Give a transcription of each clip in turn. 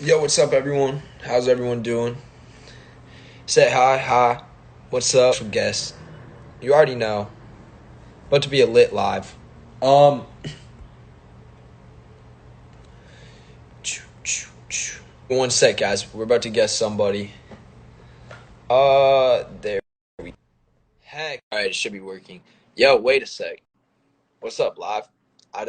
Yo, what's up, everyone? How's everyone doing? Say hi, hi. What's up, special guest? You already know. About to be a lit live. Um, 1 sec, guys. We're about to guess somebody. There we. Heck, all right, it should be working. Yo, wait a sec. What's up, live? I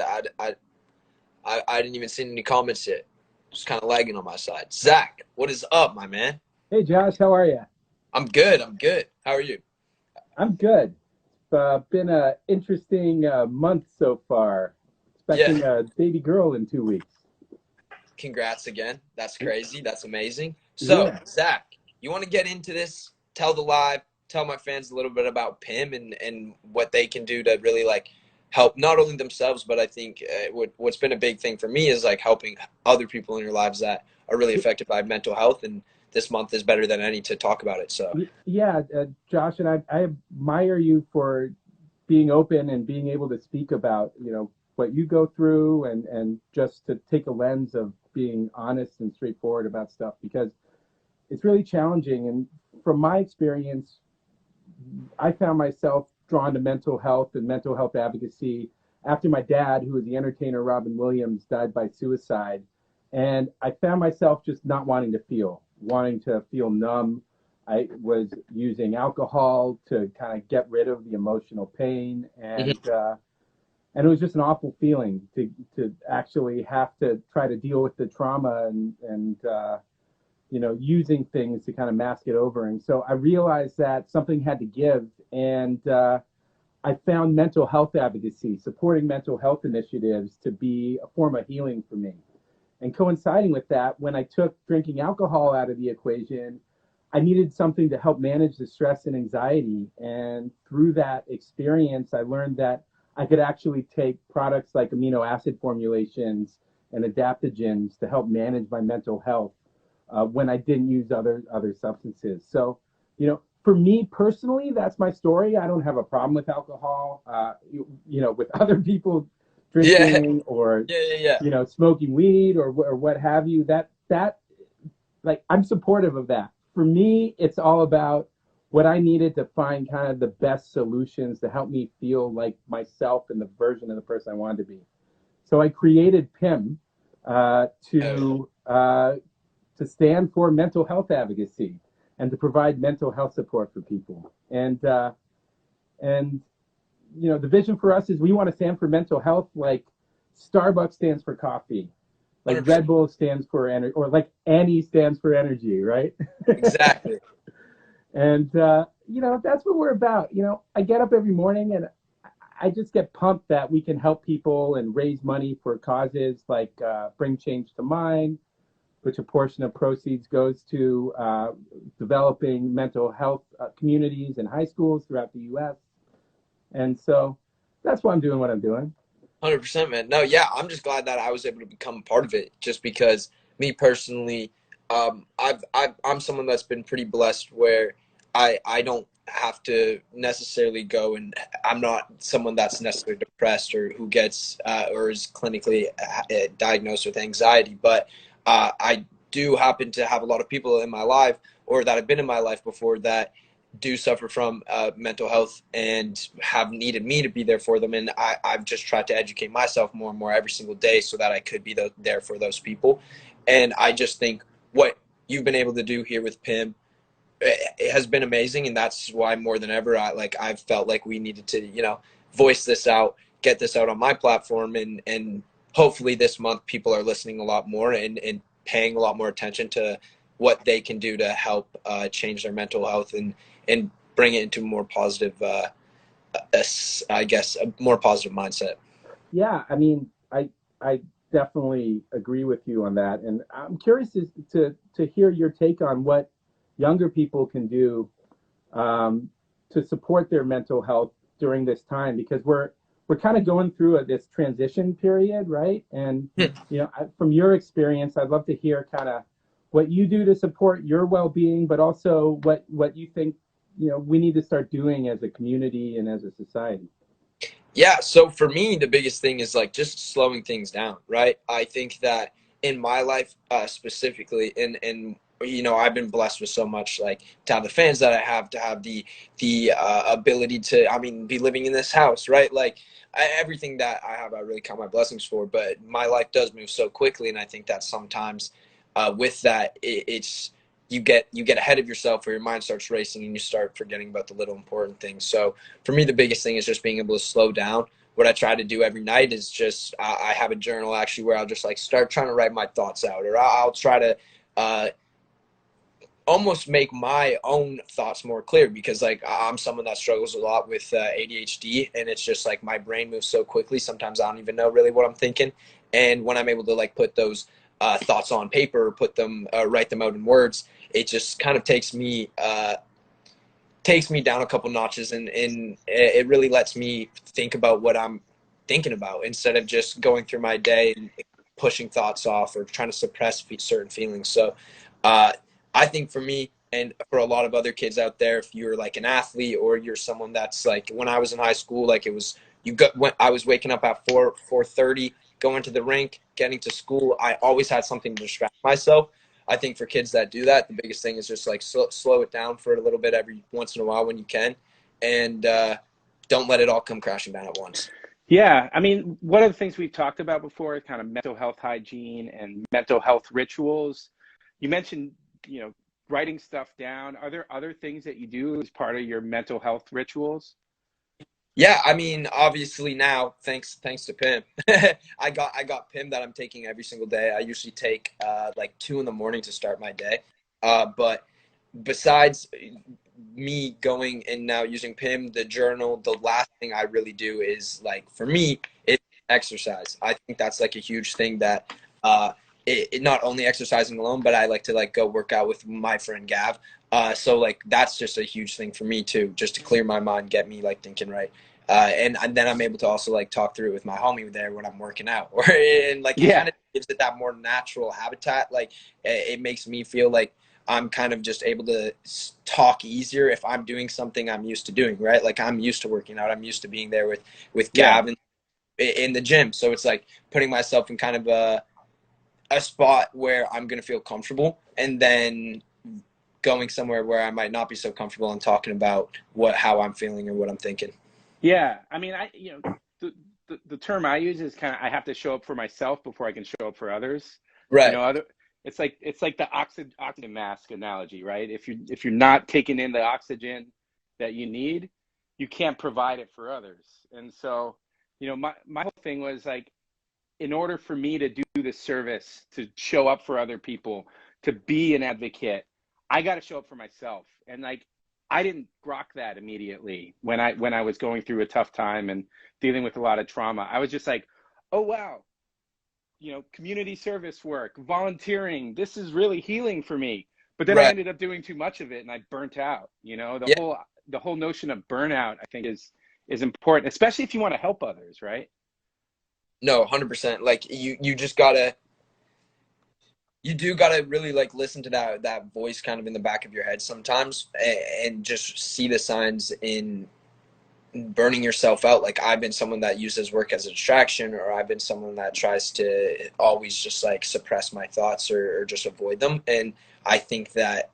didn't even see any comments yet. Just kind of lagging on my side. Zach, what is up, my man? Hey Josh, how are you? I'm good. I'm good. How are you? I'm good. Been a interesting month so far. Yeah. Expecting a baby girl in 2 weeks. Congrats again. That's crazy. That's amazing. So, Yeah, Zach, you want to get into this? Tell the live, tell my fans a little bit about PIM and what they can do to really like help not only themselves, but I think what's been a big thing for me is like helping other people in your lives that are really affected by mental health. And this month is better than any to talk about it. So, yeah, Josh, and I admire you for being open and being able to speak about what you go through and just to take a lens of being honest and straightforward about stuff because it's really challenging. And from my experience, I found myself drawn to mental health and mental health advocacy after my dad, who was the entertainer Robin Williams, died by suicide. And I found myself just not wanting to feel numb. I was using alcohol to kind of get rid of the emotional pain, mhm. and it was just an awful feeling to actually have to try to deal with the trauma and using things to kind of mask it over. And so I realized that something had to give. And I found mental health advocacy, supporting mental health initiatives to be a form of healing for me. And coinciding with that, when I took drinking alcohol out of the equation, I needed something to help manage the stress and anxiety. And through that experience, I learned that I could actually take products like amino acid formulations and adaptogens to help manage my mental health when I didn't use other substances. So, for me personally, that's my story. I don't have a problem with alcohol. With other people Yeah, drinking or yeah, yeah, yeah. smoking weed or what have you. That like I'm supportive of that. For me, it's all about what I needed to find kind of the best solutions to help me feel like myself and the version of the person I wanted to be. So I created PIM uh, Oh, yeah. to uh, to stand for mental health advocacy and to provide mental health support for people. And the vision for us is we want to stand for mental health like Starbucks stands for coffee, like 100%. Red Bull stands for energy, or like Annie stands for energy, right? Exactly. And that's what we're about. I get up every morning and I just get pumped that we can help people and raise money for causes like Bring Change to Mind, which a portion of proceeds goes to developing mental health communities in high schools throughout the U.S. And so that's why I'm doing what I'm doing. 100%, man. No, yeah, I'm just glad that I was able to become a part of it. Just because me personally, I'm someone that's been pretty blessed where I don't have to necessarily go, and I'm not someone that's necessarily depressed or who gets or is clinically diagnosed with anxiety. But I do happen to have a lot of people in my life or that have been in my life before that do suffer from mental health and have needed me to be there for them. And I've just tried to educate myself more and more every single day so that I could be there for those people. And I just think what you've been able to do here with PIM, it has been amazing. And that's why more than ever, I've felt like we needed to, voice this out, get this out on my platform. And hopefully this month people are listening a lot more and paying a lot more attention to what they can do to help change their mental health and bring it into a more positive, I guess, a more positive mindset. Yeah, I mean, I definitely agree with you on that, and I'm curious to hear your take on what younger people can do um, to support their mental health during this time because we're kind of going through this transition period, right? And from your experience, I'd love to hear kind of what you do to support your well-being, but also what you think we need to start doing as a community and as a society. Yeah, so for me, the biggest thing is like just slowing things down, right? I think that in my life specifically, and you know, I've been blessed with so much, like to have the fans that I have, to have the ability to, I mean, be living in this house, right? Like everything that I have, I really count my blessings for. But my life does move so quickly, and I think that sometimes with that, it's you get ahead of yourself, or your mind starts racing, and you start forgetting about the little important things. So for me, the biggest thing is just being able to slow down. What I try to do every night is just I have a journal actually where I'll just like start trying to write my thoughts out, or I'll try to uh, almost make my own thoughts more clear, because like I'm someone that struggles a lot with ADHD, and it's just like my brain moves so quickly. Sometimes I don't even know really what I'm thinking, and when I'm able to like put those thoughts on paper, or put them write them out in words, it just kind of takes me down a couple notches, and it really lets me think about what I'm thinking about, instead of just going through my day and pushing thoughts off or trying to suppress certain feelings. So uh, I think for me, and for a lot of other kids out there, if you're like an athlete, or you're someone that's like, when I was in high school, like it was, when I was waking up at 4:30, going to the rink, getting to school, I always had something to distract myself. I think for kids that do that, the biggest thing is just like slow it down for a little bit every once in a while when you can, and don't let it all come crashing down at once. Yeah, I mean, one of the things we've talked about before is kind of mental health hygiene and mental health rituals. You mentioned, you know, writing stuff down. Are there other things that you do as part of your mental health rituals? Yeah, I mean, obviously now, thanks to Pim, I got Pim that I'm taking every single day. I usually take like 2 in the morning to start my day. But besides me going and now using Pim, the journal, the last thing I really do is like, for me, it's exercise. I think that's like a huge thing that it not only exercising alone, but I like to like go work out with my friend Gav. So like that's just a huge thing for me too, just to clear my mind, get me like thinking right. And then I'm able to also like talk through it with my homie there when I'm working out, or and like it Yeah, kind of gives it that more natural habitat. Like it makes me feel like I'm kind of just able to talk easier if I'm doing something I'm used to doing, right? Like I'm used to working out, I'm used to being there with yeah. Gavin in the gym. So it's like putting myself in kind of a spot where I'm gonna feel comfortable, and then going somewhere where I might not be so comfortable and talking about what how I'm feeling or what I'm thinking. Yeah, I mean, you know, the term I use is kind of, I have to show up for myself before I can show up for others. You Right. know, it's like the oxygen mask analogy, right? If you're not taking in the oxygen that you need, you can't provide it for others. And so, you know, my whole thing was like, in order for me to do the service, to show up for other people, to be an advocate, I got to show up for myself. And like, I didn't grok that immediately when I was going through a tough time and dealing with a lot of trauma. I was just like, oh wow, you know, community service work, volunteering, this is really healing for me. But then I Right. ended up doing too much of it and I burnt out. You know, Yeah. the whole notion of burnout, I think, is important, especially if you want to help others, right? No, 100%. Like you just gotta, you do gotta really like listen to that voice kind of in the back of your head sometimes, and just see the signs in burning yourself out. Like I've been someone that uses work as a distraction, or I've been someone that tries to always just like suppress my thoughts, or just avoid them. And I think that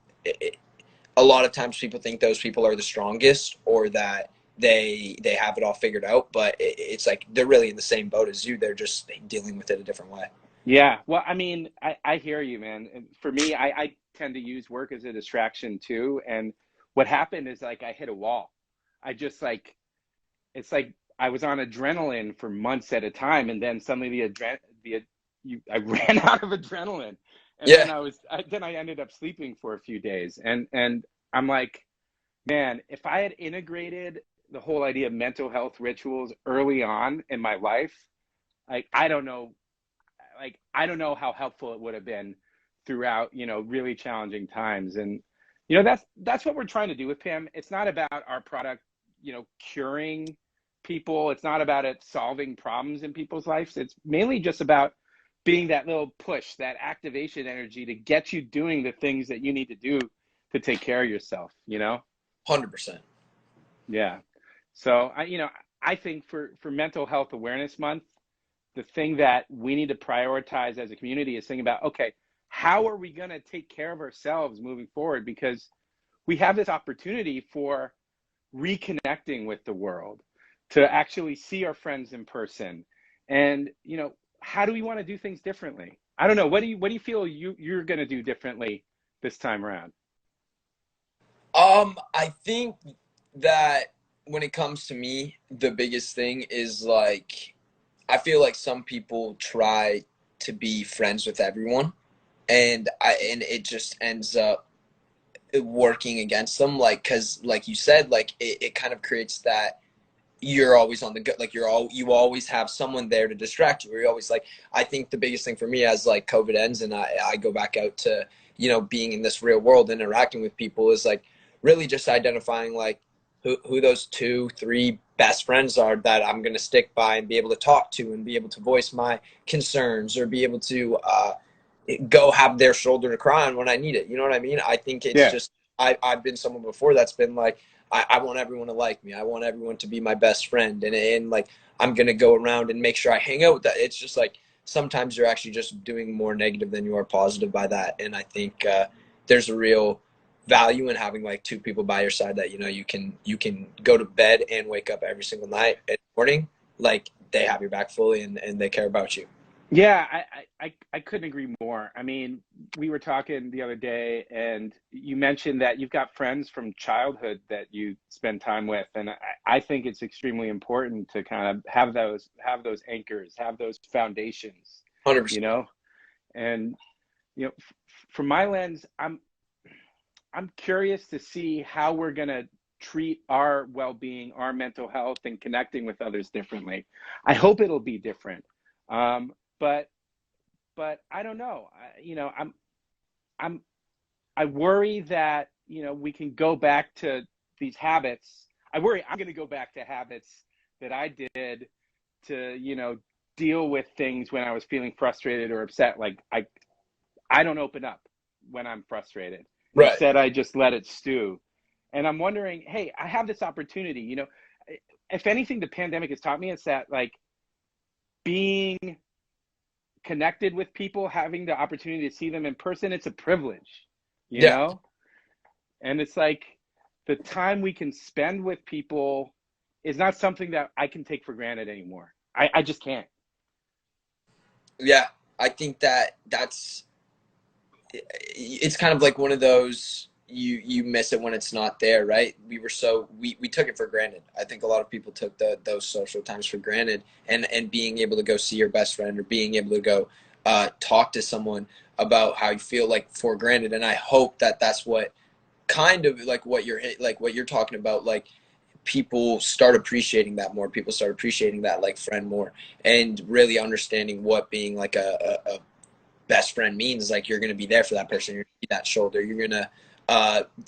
a lot of times people think those people are the strongest, or that they have it all figured out, but it's like they're really in the same boat as you. They're just dealing with it a different way. Yeah, well, I mean, I hear you, man. And for me, I tend to use work as a distraction too. And what happened is like I hit a wall. I just like, it's like I was on adrenaline for months at a time, and then suddenly I ran out of adrenaline, and Yeah. then then I ended up sleeping for a few days, and I'm like, man, if I had integrated the whole idea of mental health rituals early on in my life, like I don't know how helpful it would have been throughout, you know, really challenging times. And, you know, that's what we're trying to do with Pam. It's not about our product, you know, curing people. It's not about it solving problems in people's lives. It's mainly just about being that little push, that activation energy to get you doing the things that you need to do to take care of yourself, you know? 100%. Yeah. So you know, I think for Mental Health Awareness Month, the thing that we need to prioritize as a community is thinking about, okay, how are we going to take care of ourselves moving forward? Because we have this opportunity for reconnecting with the world, to actually see our friends in person. And, you know, how do we want to do things differently? I don't know. What do you feel you're going to do differently this time around? I think that when it comes to me, the biggest thing is like I feel like some people try to be friends with everyone, and it just ends up working against them. Like, because like you said, like it kind of creates that you're always on the go, like you always have someone there to distract you, or you're always like, I think the biggest thing for me as like COVID ends and I go back out to, you know, being in this real world, interacting with people, is like really just identifying like who those two three best friends are that I'm going to stick by and be able to talk to and be able to voice my concerns, or be able to go have their shoulder to cry on when I need it. You know what I mean? I think it's Yeah. just I've been someone before that's been like, I want everyone to like me. I want everyone to be my best friend, and like I'm gonna go around and make sure I hang out with that. It's just like sometimes you're actually just doing more negative than you are positive by that, and I think there's a real value in having like two people by your side that, you know, you can go to bed and wake up every single night and morning like they have your back fully, and they care about you. Yeah, I couldn't agree more. I mean, we were talking the other day, and you mentioned that you've got friends from childhood that you spend time with, and I think it's extremely important to kind of have those anchors, have those foundations, you 100%. know. And you know, from my lens, I'm curious to see how we're gonna treat our well-being, our mental health, and connecting with others differently. I hope it'll be different. Um, but I don't know. You know, I'm I worry that, you know, we can go back to these habits. I worry I'm going to go back to habits that I did to, you know, deal with things when I was feeling frustrated or upset. Like I don't open up when I'm frustrated. Right. Instead, I just let it stew. And I'm wondering, hey, I have this opportunity. You know, if anything, the pandemic has taught me is that like being connected with people, having the opportunity to see them in person, it's a privilege, you Yeah. know? And it's like the time we can spend with people is not something that I can take for granted anymore. I just can't. Yeah, I think that's it's kind of like one of those, you miss it when it's not there, right? We took it for granted. I think a lot of people took those social times for granted, and being able to go see your best friend, or being able to go talk to someone about how you feel, like for granted. And I hope that that's what kind of like what you're talking about, like people start appreciating that more. People start appreciating that like friend more, and really understanding what being like a best friend means. Like you're going to be there for that person, you're going to be that shoulder, you're going to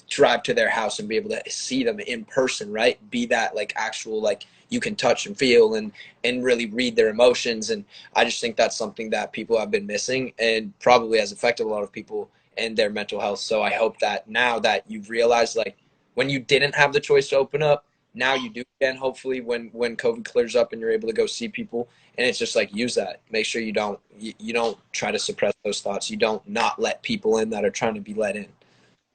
drive to their house and be able to see them in person, right? Be that like actual, like you can touch and feel, and really read their emotions. And I just think that's something that people have been missing, and probably has affected a lot of people and their mental health. So I hope that now that you've realized, like when you didn't have the choice to open up, now you do again, hopefully when COVID clears up and you're able to go see people. And it's just like, use that. Make sure you don't try to suppress those thoughts. You don't not let people in that are trying to be let in.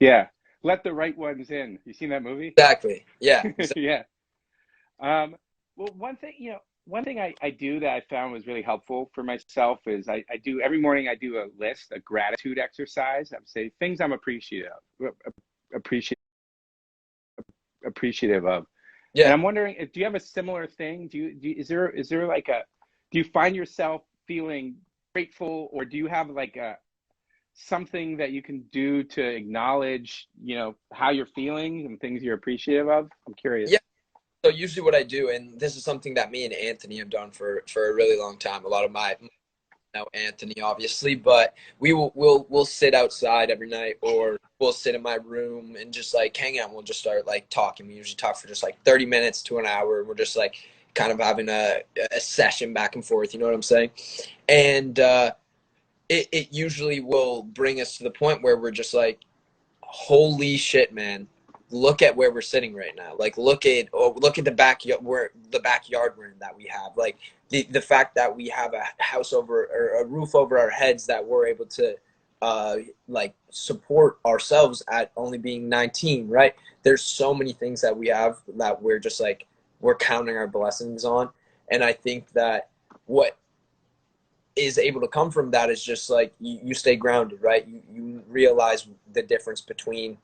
Yeah. Let the right ones in. You seen that movie? Exactly. Yeah. Exactly. Yeah. Um, well, one thing I do that I found was really helpful for myself is I do every morning I do a list, a gratitude exercise. I would say things I'm appreciative, appreciative of. And Yeah. I'm wondering, do you have a similar thing? Is there like do you find yourself feeling grateful, or do you have like a something that you can do to acknowledge, you know, how you're feeling and things you're appreciative of? I'm Yeah. curious. So usually what I do, and this is something that me and Anthony have done for a really long time. A lot of my know Anthony, obviously, but we'll sit outside every night, or we'll sit in my room and just like hang out. And we'll just start like talking. We usually talk for just like 30 minutes to an hour. We're just like kind of having a session back and forth. You know what I'm saying? And it usually will bring us to the point where we're just like, holy shit, man. look at where we're sitting right now. Like look at the backyard we're in that we have. Like the fact that we have a house over or a roof over our heads that we're able to like support ourselves at only being 19, right? There's so many things that we have that we're just like we're counting our blessings on. And I think that what is able to come from that is just like you stay grounded, right? You realize the difference between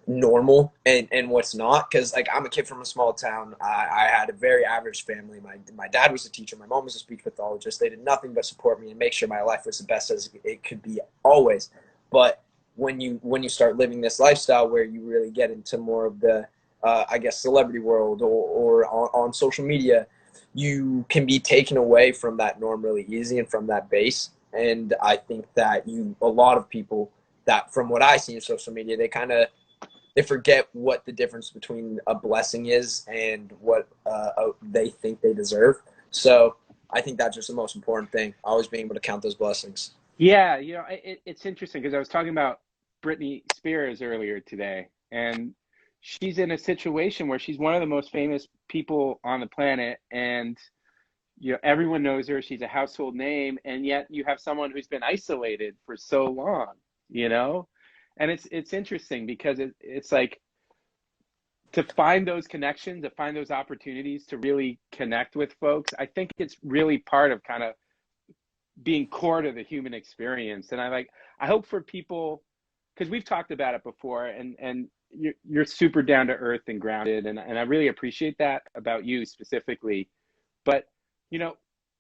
normal and what's not, because like I'm a kid from a small town. I had a very average family. My dad was a teacher, my mom was a speech pathologist. They did nothing but support me and make sure my life was the best as it could be always. But when you start living this lifestyle where you really get into more of the I guess celebrity world or on social media, you can be taken away from that norm really easy and from that base. And I think that a lot of people that from what I see in social media, they forget what the difference between a blessing is and what they think they deserve. So I think that's just the most important thing, always being able to count those blessings. Yeah, it's interesting because I was talking about Britney Spears earlier today, and she's in a situation where she's one of the most famous people on the planet, and everyone knows her. She's a household name, and yet you have someone who's been isolated for so long, and it's interesting because it's like to find those connections, to find those opportunities to really connect with folks. I think it's really part of kind of being core to the human experience. And I hope for people, because we've talked about it before, and you're super down to earth and grounded, and I really appreciate that about you specifically. But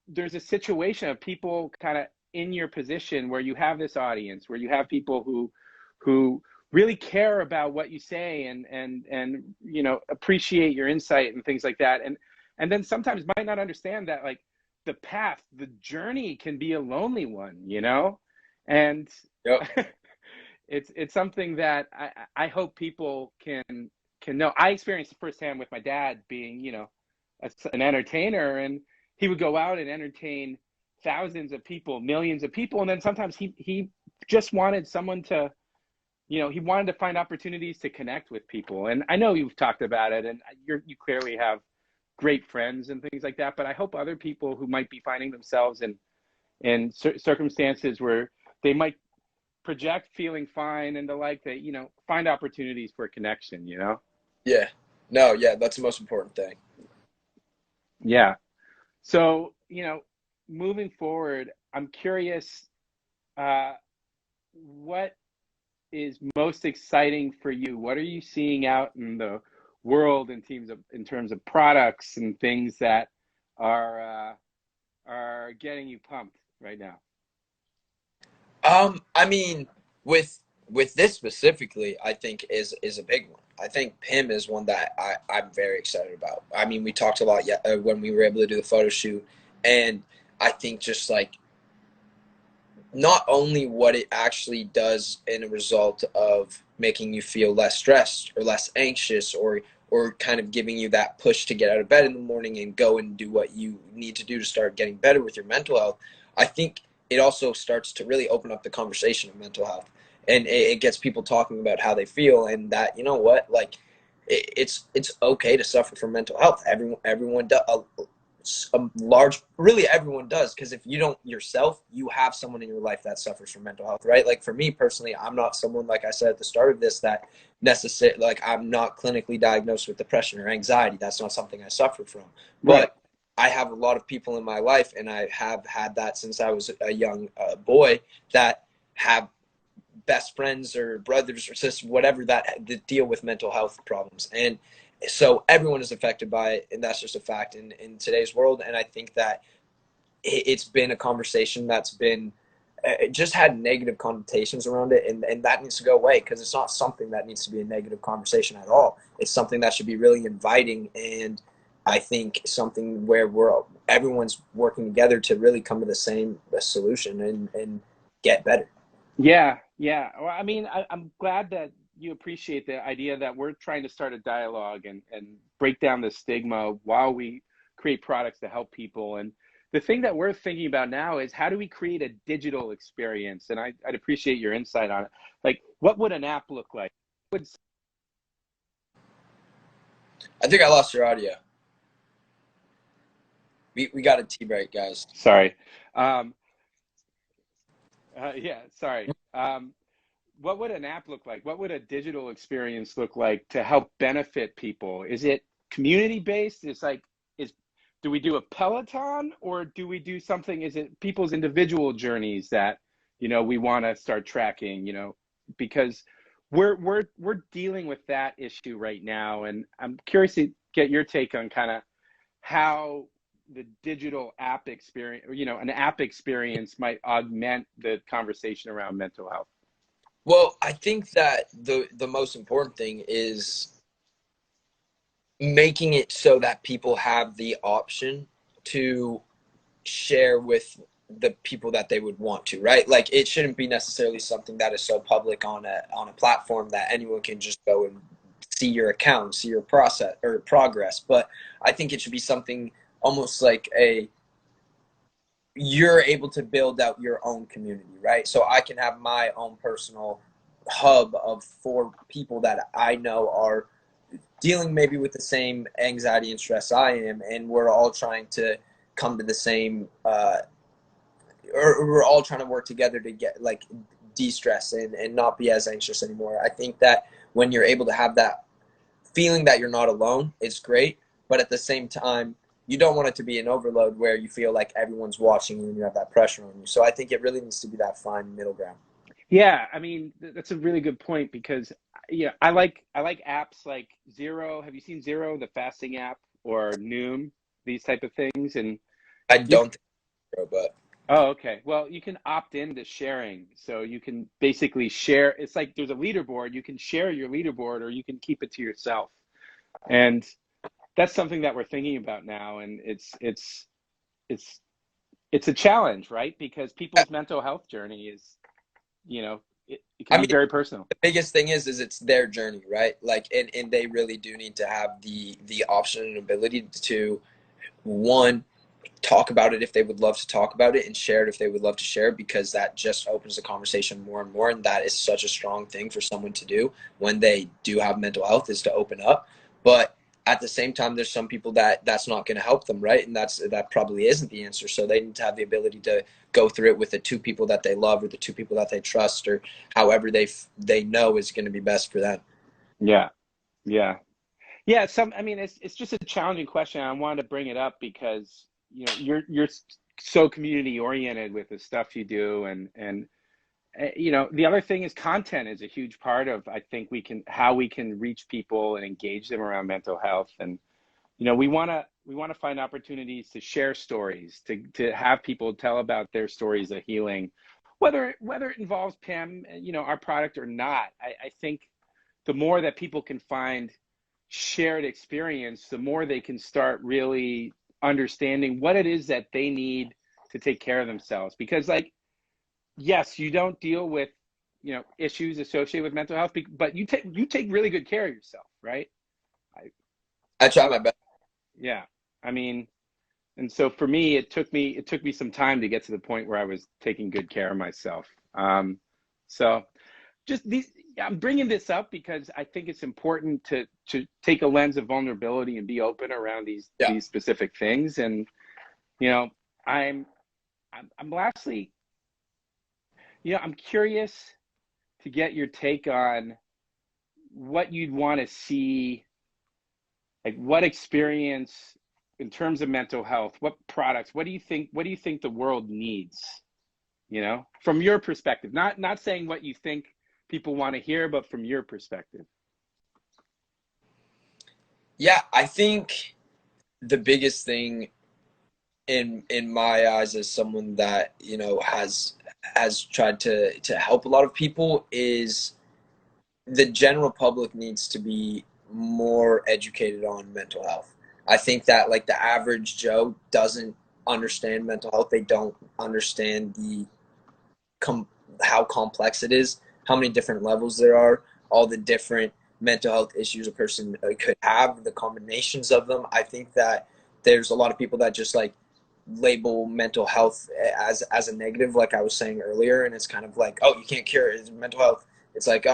there's a situation of people kind of in your position where you have this audience, where you have people who really care about what you say and appreciate your insight and things like that, and then sometimes might not understand that like the journey can be a lonely one, and Yep. it's something that I hope people can know. I experienced it firsthand with my dad being, an entertainer, and he would go out and entertain thousands of people, millions of people, and then sometimes he just wanted someone to, he wanted to find opportunities to connect with people. And I know you've talked about it, and you clearly have great friends and things like that, but I hope other people who might be finding themselves in circumstances where they might project feeling fine and the like, that find opportunities for connection. Yeah. No, yeah, that's the most important thing. Yeah. So moving forward, I'm curious, what is most exciting for you? What are you seeing out in the world in terms of products and things that are getting you pumped right now? I mean, with this specifically, I think is a big one. I think PIM is one that I'm very excited about. I mean, we talked a lot when we were able to do the photo shoot, and I think just like not only what it actually does in a result of making you feel less stressed or less anxious or kind of giving you that push to get out of bed in the morning and go and do what you need to do to start getting better with your mental health. I think it also starts to really open up the conversation of mental health, and it gets people talking about how they feel, and that like it's okay to suffer from mental health. Everyone does. Really everyone does, because if you don't yourself, you have someone in your life that suffers from mental health, right? Like for me personally, I'm not someone, like I said at the start of this, that necessarily, like I'm not clinically diagnosed with depression or anxiety. That's not something I suffer from. Right. But I have a lot of people in my life, and I have had that since I was a young boy, that have best friends or brothers or sisters, whatever, that deal with mental health problems. And so everyone is affected by it, and that's just a fact in today's world. And I think that it's been a conversation that's been just had negative connotations around it, and that needs to go away, because it's not something that needs to be a negative conversation at all. It's something that should be really inviting, and I think something where everyone's working together to really come to the same solution and get better. Yeah. Well, I mean, I'm glad that you appreciate the idea that we're trying to start a dialogue and break down the stigma while we create products to help people. And the thing that we're thinking about now is, how do we create a digital experience? And I'd appreciate your insight on it. Like, what would an app look like? I think I lost your audio. We got a tea break, guys. Sorry. Um, yeah, sorry. What would an app look like? What would a digital experience look like to help benefit people? Is it community based? It's like, is do we do a Peloton, or do we do something? Is it people's individual journeys that, we want to start tracking, because we're dealing with that issue right now. And I'm curious to get your take on kind of how the digital app experience, an app experience might augment the conversation around mental health. Well, I think that the most important thing is making it so that people have the option to share with the people that they would want to, right? Like, it shouldn't be necessarily something that is so public on a platform that anyone can just go and see your account, see your process or progress. But I think it should be something almost like you're able to build out your own community, right? So I can have my own personal hub of 4 people that I know are dealing maybe with the same anxiety and stress I am, and we're all trying to come to the same or we're all trying to work together to get like de-stress and not be as anxious anymore. I think that when you're able to have that feeling that you're not alone, it's great. But at the same time, you don't want it to be an overload where you feel like everyone's watching you and you have that pressure on you. So I think it really needs to be that fine middle ground. Yeah, I mean, that's a really good point because I like apps like Zero. Have you seen Zero, the fasting app, or Noom, these type of things? And I you don't think so, but Oh, okay. Well, you can opt into sharing. So you can basically share. It's like there's a leaderboard. You can share your leaderboard or you can keep it to yourself. And that's something that we're thinking about now. And it's it's a challenge, right? Because people's mental health journey is, it can I be mean, very personal. the biggest thing is it's their journey, right? Like, and they really do need to have the option and ability to, one, talk about it if they would love to talk about it, and share it if they would love to share it, because that just opens the conversation more and more. And that is such a strong thing for someone to do when they do have mental health, is to open up. But at the same time, there's some people that's not going to help them, right? And that probably isn't the answer. So they need to have the ability to go through it with the 2 people that they love, or the 2 people that they trust, or however they know is going to be best for them. Yeah. Yeah. Yeah. I mean, it's just a challenging question. I wanted to bring it up because, you're so community oriented with the stuff you do. And the other thing is content is a huge part of, I think how we can reach people and engage them around mental health. And, we want to find opportunities to share stories, to have people tell about their stories of healing, whether it involves PAM, our product or not. I think the more that people can find shared experience, the more they can start really understanding what it is that they need to take care of themselves. Because, like, yes, you don't deal with, issues associated with mental health, but you take really good care of yourself, right? I, I try I my best. yeah. I mean, and so for me, it took me some time to get to the point where I was taking good care of myself. So just these, I'm bringing this up because I think it's important to take a lens of vulnerability and be open around these Yeah. these specific things. And you know, I'm I'm lastly, I'm curious to get your take on what you'd want to see, like what experience in terms of mental health, what products, what do you think the world needs, from your perspective, not saying what you think people want to hear, but from your perspective. Yeah, I think the biggest thing in my eyes, as someone that has tried to help a lot of people, is the general public needs to be more educated on mental health. I think that, like, the average Joe doesn't understand mental health. They don't understand com- how complex it is, how many different levels there are, all the different mental health issues a person could have, the combinations of them. I think that there's a lot of people that just like label mental health as a negative, like I was saying earlier, and it's kind of like, oh, you can't cure it, it's mental health. It's like,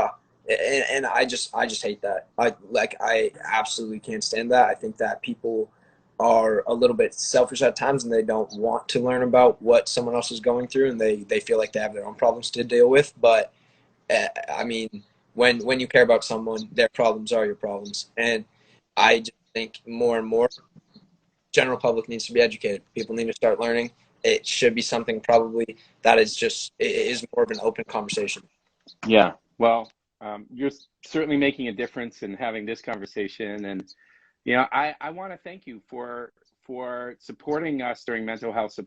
and I just hate that. I absolutely can't stand that. I think that people are a little bit selfish at times, and they don't want to learn about what someone else is going through, and they feel like they have their own problems to deal with. But I mean, when you care about someone, their problems are your problems, and I just think more and more general public needs to be educated. People need to start learning. It should be something probably that is more of an open conversation. Yeah. Well, you're certainly making a difference in having this conversation. And, I want to thank you for supporting us during Mental Health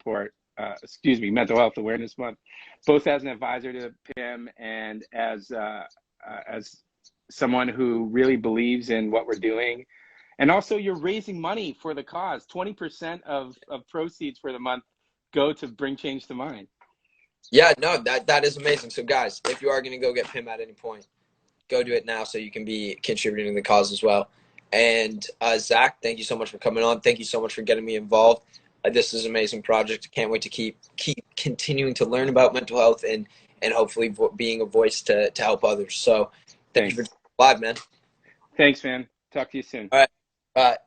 Awareness Month, both as an advisor to PIM and as someone who really believes in what we're doing. And also, you're raising money for the cause. 20% of proceeds for the month go to Bring Change to Mind. Yeah, no, that is amazing. So guys, if you are going to go get PIM at any point, go do it now so you can be contributing to the cause as well. And Zach, thank you so much for coming on. Thank you so much for getting me involved. This is an amazing project. Can't wait to keep continuing to learn about mental health and hopefully being a voice to help others. So thank you for live, man. Thanks, man. Talk to you soon. All right. Bye.